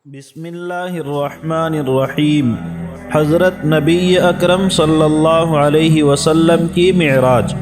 بسم اللہ الرحمن الرحیم۔ حضرت نبی اکرم صلی اللہ علیہ وسلم کی معراج۔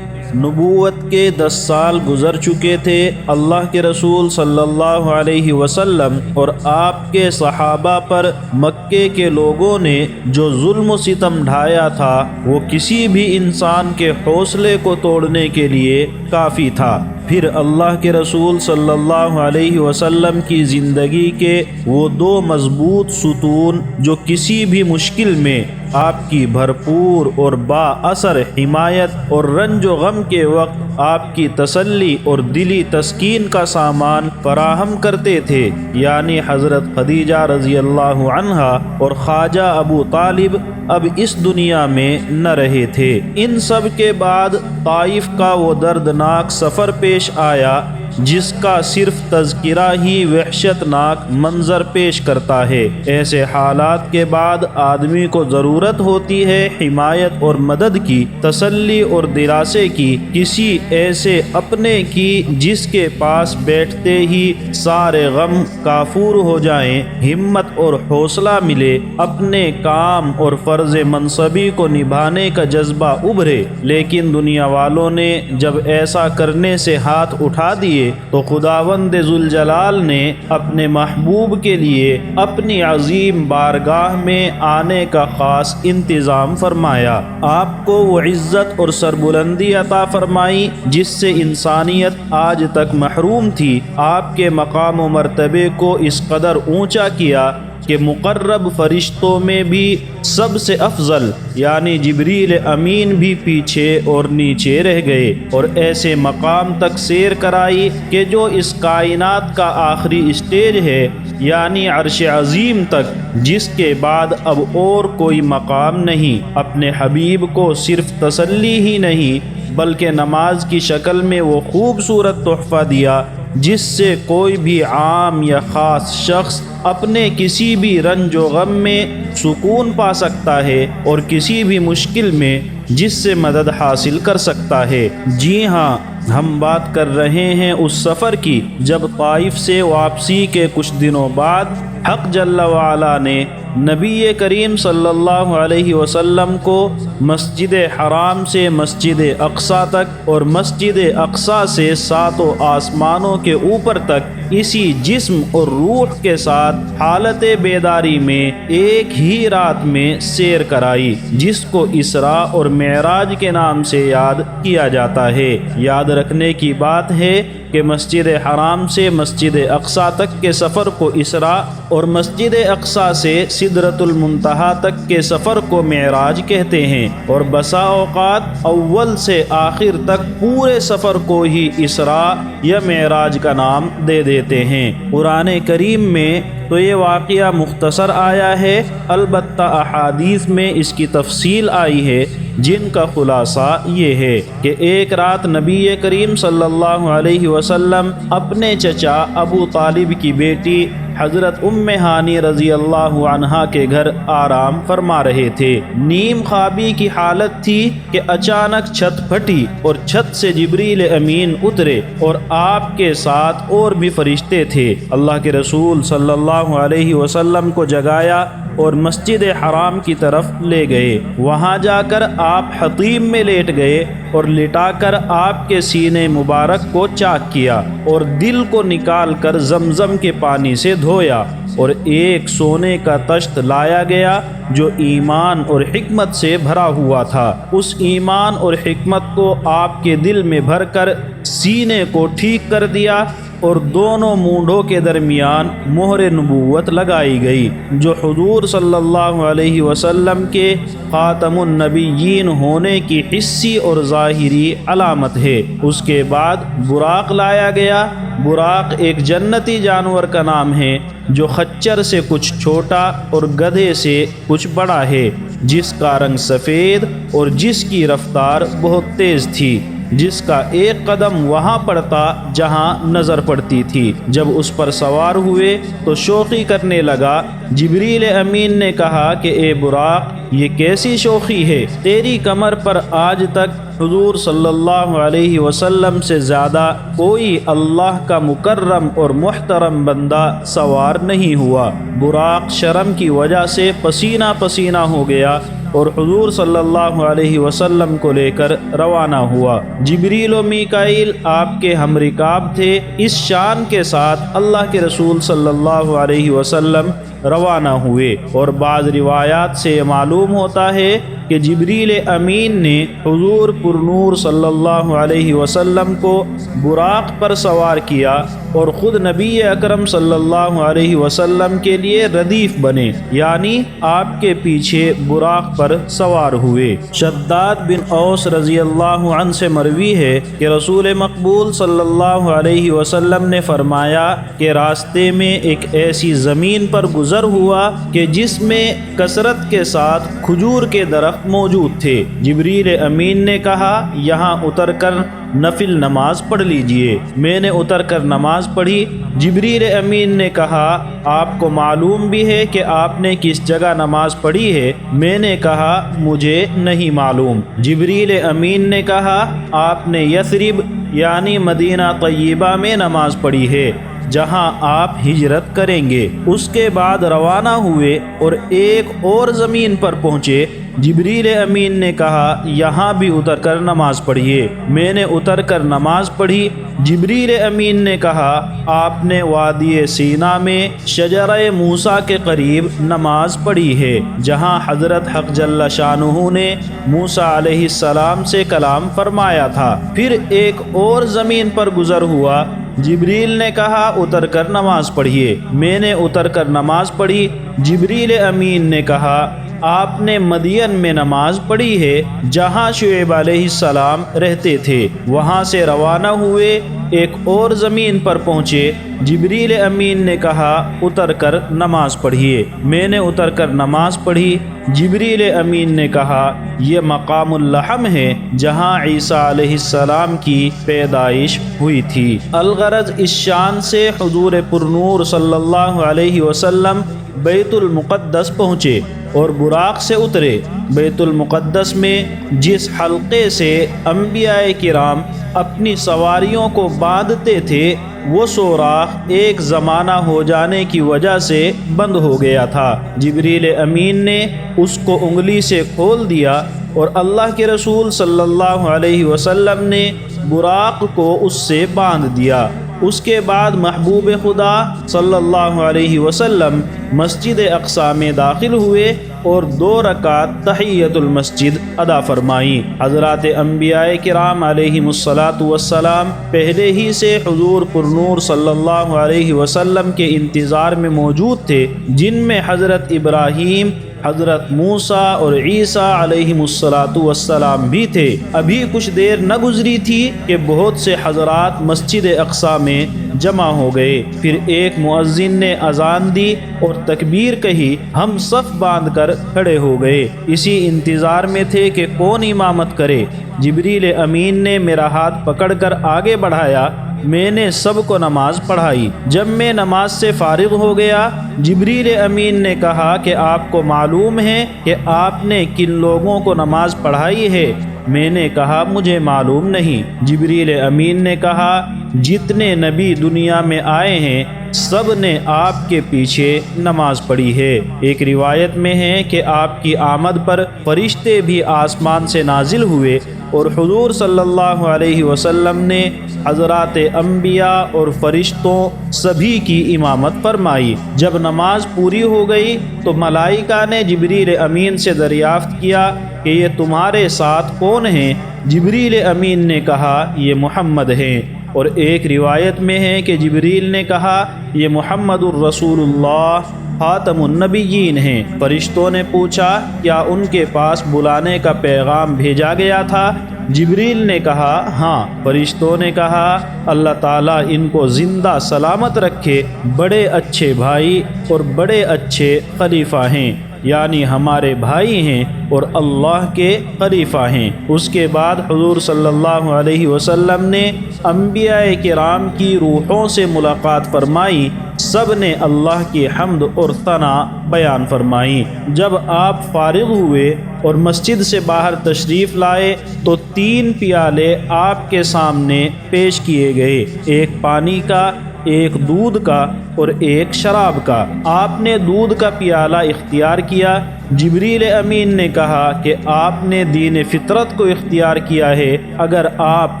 نبوت کے 10 سال گزر چکے تھے۔ اللہ کے رسول صلی اللہ علیہ وسلم اور آپ کے صحابہ پر مکے کے لوگوں نے جو ظلم و ستم ڈھایا تھا وہ کسی بھی انسان کے حوصلے کو توڑنے کے لیے کافی تھا۔ پھر اللہ کے رسول صلی اللہ علیہ وسلم کی زندگی کے وہ 2 مضبوط ستون جو کسی بھی مشکل میں آپ کی بھرپور اور با اثر حمایت اور رنج و غم کے وقت آپ کی تسلی اور دلی تسکین کا سامان فراہم کرتے تھے، یعنی حضرت خدیجہ رضی اللہ عنہا اور خواجہ ابو طالب اب اس دنیا میں نہ رہے تھے۔ ان سب کے بعد طائف کا وہ دردناک سفر پیش آیا جس کا صرف تذکرہ ہی وحشت ناک منظر پیش کرتا ہے۔ ایسے حالات کے بعد آدمی کو ضرورت ہوتی ہے حمایت اور مدد کی، تسلی اور دلاسے کی، کسی ایسے اپنے کی جس کے پاس بیٹھتے ہی سارے غم کافور ہو جائیں، ہمت اور حوصلہ ملے، اپنے کام اور فرض منصبی کو نبھانے کا جذبہ ابھرے۔ لیکن دنیا والوں نے جب ایسا کرنے سے ہاتھ اٹھا دیے تو خداوند ذوالجلال نے اپنے محبوب کے لیے اپنی عظیم بارگاہ میں آنے کا خاص انتظام فرمایا۔ آپ کو وہ عزت اور سربلندی عطا فرمائی جس سے انسانیت آج تک محروم تھی۔ آپ کے مقام و مرتبے کو اس قدر اونچا کیا کہ مقرب فرشتوں میں بھی سب سے افضل یعنی جبریل امین بھی پیچھے اور نیچے رہ گئے، اور ایسے مقام تک سیر کرائی کہ جو اس کائنات کا آخری اسٹیج ہے، یعنی عرش عظیم تک، جس کے بعد اب اور کوئی مقام نہیں۔ اپنے حبیب کو صرف تسلی ہی نہیں بلکہ نماز کی شکل میں وہ خوبصورت تحفہ دیا جس سے کوئی بھی عام یا خاص شخص اپنے کسی بھی رنج و غم میں سکون پا سکتا ہے اور کسی بھی مشکل میں جس سے مدد حاصل کر سکتا ہے۔ جی ہاں، ہم بات کر رہے ہیں اس سفر کی جب طائف سے واپسی کے کچھ دنوں بعد حق جل وعلا نے نبی کریم صلی اللہ علیہ وسلم کو مسجد حرام سے مسجد اقصیٰ تک اور مسجد اقصیٰ سے 7 آسمانوں کے اوپر تک اسی جسم اور روح کے ساتھ حالت بیداری میں ایک ہی رات میں سیر کرائی، جس کو اسراء اور معراج کے نام سے یاد کیا جاتا ہے۔ یاد رکھنے کی بات ہے کہ مسجد حرام سے مسجد اقصیٰ تک کے سفر کو اسراء اور مسجد اقصیٰ سے سدرۃ المنتہا تک کے سفر کو معراج کہتے ہیں، اور بسا اوقات اول سے آخر تک پورے سفر کو ہی اسراء یا معراج کا نام دے دیتے ہیں۔ قرآن کریم میں تو یہ واقعہ مختصر آیا ہے، البتہ احادیث میں اس کی تفصیل آئی ہے، جن کا خلاصہ یہ ہے کہ ایک رات نبی کریم صلی اللہ علیہ وسلم اپنے چچا ابو طالب کی بیٹی حضرت ام ہانی رضی اللہ عنہا کے گھر آرام فرما رہے تھے۔ نیم خوابی کی حالت تھی کہ اچانک چھت پھٹی اور چھت سے جبریل امین اترے اور آپ کے ساتھ اور بھی فرشتے تھے۔ اللہ کے رسول صلی اللہ علیہ وسلم کو جگایا اور مسجد حرام کی طرف لے گئے۔ وہاں جا کر آپ حطیم میں لیٹ گئے اور لٹا کر آپ کے سینے مبارک کو چاک کیا اور دل کو نکال کر زمزم کے پانی سے دھویا، اور ایک سونے کا تشت لایا گیا جو ایمان اور حکمت سے بھرا ہوا تھا۔ اس ایمان اور حکمت کو آپ کے دل میں بھر کر سینے کو ٹھیک کر دیا اور دونوں مونڈوں کے درمیان مہر نبوت لگائی گئی جو حضور صلی اللہ علیہ وسلم کے خاتم النبیین ہونے کی حسی اور ظاہری علامت ہے۔ اس کے بعد براق لایا گیا۔ براق ایک جنتی جانور کا نام ہے جو خچر سے کچھ چھوٹا اور گدھے سے کچھ بڑا ہے، جس کا رنگ سفید اور جس کی رفتار بہت تیز تھی، جس کا ایک قدم وہاں پڑتا جہاں نظر پڑتی تھی۔ جب اس پر سوار ہوئے تو شوخی کرنے لگا۔ جبریل امین نے کہا کہ اے براق، یہ کیسی شوخی ہے؟ تیری کمر پر آج تک حضور صلی اللہ علیہ وسلم سے زیادہ کوئی اللہ کا مکرم اور محترم بندہ سوار نہیں ہوا۔ براق شرم کی وجہ سے پسینہ پسینہ ہو گیا اور حضور صلی اللہ علیہ وسلم کو لے کر روانہ ہوا۔ جبریل و میکائیل آپ کے ہم رکاب تھے۔ اس شان کے ساتھ اللہ کے رسول صلی اللہ علیہ وسلم روانہ ہوئے، اور بعض روایات سے معلوم ہوتا ہے کہ جبریل امین نے حضور پرنور صلی اللہ علیہ وسلم کو براق پر سوار کیا اور خود نبی اکرم صلی اللہ علیہ وسلم کے لیے ردیف بنے، یعنی آپ کے پیچھے براق پر سوار ہوئے۔ شداد بن اوس رضی اللہ عنہ سے مروی ہے کہ رسول مقبول صلی اللہ علیہ وسلم نے فرمایا کہ راستے میں ایک ایسی زمین پر گزر ہوا کہ جس میں کثرت کے ساتھ کھجور کے درخت موجود تھے۔ جبریل امین نے کہا یہاں اتر کر نفل نماز پڑھ لیجئے۔ میں نے اتر کر نماز پڑھی۔ جبریل امین نے کہا آپ کو معلوم بھی ہے کہ آپ نے کس جگہ نماز پڑھی ہے؟ میں نے کہا مجھے نہیں معلوم۔ جبریل امین نے کہا آپ نے یثرب یعنی مدینہ طیبہ میں نماز پڑھی ہے جہاں آپ ہجرت کریں گے۔ اس کے بعد روانہ ہوئے اور ایک اور زمین پر پہنچے۔ جبریل امین نے کہا یہاں بھی اتر کر نماز پڑھیے۔ میں نے اتر کر نماز پڑھی۔ جبریل امین نے کہا آپ نے وادی سینا میں شجرہ موسیٰ کے قریب نماز پڑھی ہے جہاں حضرت حق جل شانہ نے موسیٰ علیہ السلام سے کلام فرمایا تھا۔ پھر ایک اور زمین پر گزر ہوا۔ جبریل نے کہا اتر کر نماز پڑھیے۔ میں نے اتر کر نماز پڑھی۔ جبریل امین نے کہا آپ نے مدین میں نماز پڑھی ہے جہاں شعیب علیہ السلام رہتے تھے۔ وہاں سے روانہ ہوئے، ایک اور زمین پر پہنچے۔ جبریل امین نے کہا اتر کر نماز پڑھیے۔ میں نے اتر کر نماز پڑھی۔ جبریل امین نے کہا یہ مقام اللحم ہے جہاں عیسیٰ علیہ السلام کی پیدائش ہوئی تھی۔ الغرض اس شان سے حضور پرنور صلی اللہ علیہ وسلم بیت المقدس پہنچے اور براق سے اترے۔ بیت المقدس میں جس حلقے سے انبیاء کرام اپنی سواریوں کو باندھتے تھے وہ سوراخ ایک زمانہ ہو جانے کی وجہ سے بند ہو گیا تھا۔ جبریل امین نے اس کو انگلی سے کھول دیا اور اللہ کے رسول صلی اللہ علیہ وسلم نے براق کو اس سے باندھ دیا۔ اس کے بعد محبوب خدا صلی اللہ علیہ وسلم مسجد اقصی میں داخل ہوئے اور 2 رکعت تحیۃ المسجد ادا فرمائی۔ حضرات انبیاء کرام علیہم السلام پہلے ہی سے حضور پرنور صلی اللہ علیہ وسلم کے انتظار میں موجود تھے، جن میں حضرت ابراہیم، حضرت موسیٰ اور عیسیٰ علیہم السلام بھی تھے۔ ابھی کچھ دیر نہ گزری تھی کہ بہت سے حضرات مسجد اقصی میں جمع ہو گئے۔ پھر ایک مؤذن نے اذان دی اور تکبیر کہی، ہم صف باندھ کر کھڑے ہو گئے، اسی انتظار میں تھے کہ کون امامت کرے۔ جبریل امین نے میرا ہاتھ پکڑ کر آگے بڑھایا، میں نے سب کو نماز پڑھائی۔ جب میں نماز سے فارغ ہو گیا، جبریل امین نے کہا کہ آپ کو معلوم ہے کہ آپ نے کن لوگوں کو نماز پڑھائی ہے؟ میں نے کہا مجھے معلوم نہیں۔ جبریل امین نے کہا جتنے نبی دنیا میں آئے ہیں سب نے آپ کے پیچھے نماز پڑھی ہے۔ ایک روایت میں ہے کہ آپ کی آمد پر فرشتے بھی آسمان سے نازل ہوئے اور حضور صلی اللہ علیہ وسلم نے حضرات انبیاء اور فرشتوں سبھی کی امامت فرمائی۔ جب نماز پوری ہو گئی تو ملائکہ نے جبریل امین سے دریافت کیا کہ یہ تمہارے ساتھ کون ہیں؟ جبریل امین نے کہا یہ محمد ہیں، اور ایک روایت میں ہے کہ جبریل نے کہا یہ محمد الرسول اللہ خاتم النبیین ہیں۔ فرشتوں نے پوچھا کیا ان کے پاس بلانے کا پیغام بھیجا گیا تھا؟ جبریل نے کہا ہاں۔ فرشتوں نے کہا اللہ تعالیٰ ان کو زندہ سلامت رکھے، بڑے اچھے بھائی اور بڑے اچھے خلیفہ ہیں، یعنی ہمارے بھائی ہیں اور اللہ کے خلیفہ ہیں۔ اس کے بعد حضور صلی اللہ علیہ وسلم نے انبیاء کرام کی روحوں سے ملاقات فرمائی سب نے اللہ کی حمد اور ثنا بیان فرمائی۔ جب آپ فارغ ہوئے اور مسجد سے باہر تشریف لائے تو 3 پیالے آپ کے سامنے پیش کیے گئے، ایک پانی کا، ایک دودھ کا اور ایک شراب کا۔ آپ نے دودھ کا پیالہ اختیار کیا۔ جبریل امین نے کہا کہ آپ نے دین فطرت کو اختیار کیا ہے، اگر آپ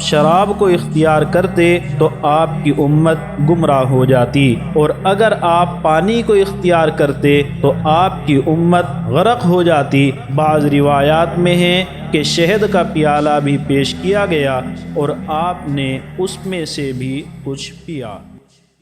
شراب کو اختیار کرتے تو آپ کی امت گمراہ ہو جاتی، اور اگر آپ پانی کو اختیار کرتے تو آپ کی امت غرق ہو جاتی۔ بعض روایات میں ہے کہ شہد کا پیالہ بھی پیش کیا گیا اور آپ نے اس میں سے بھی کچھ پیا۔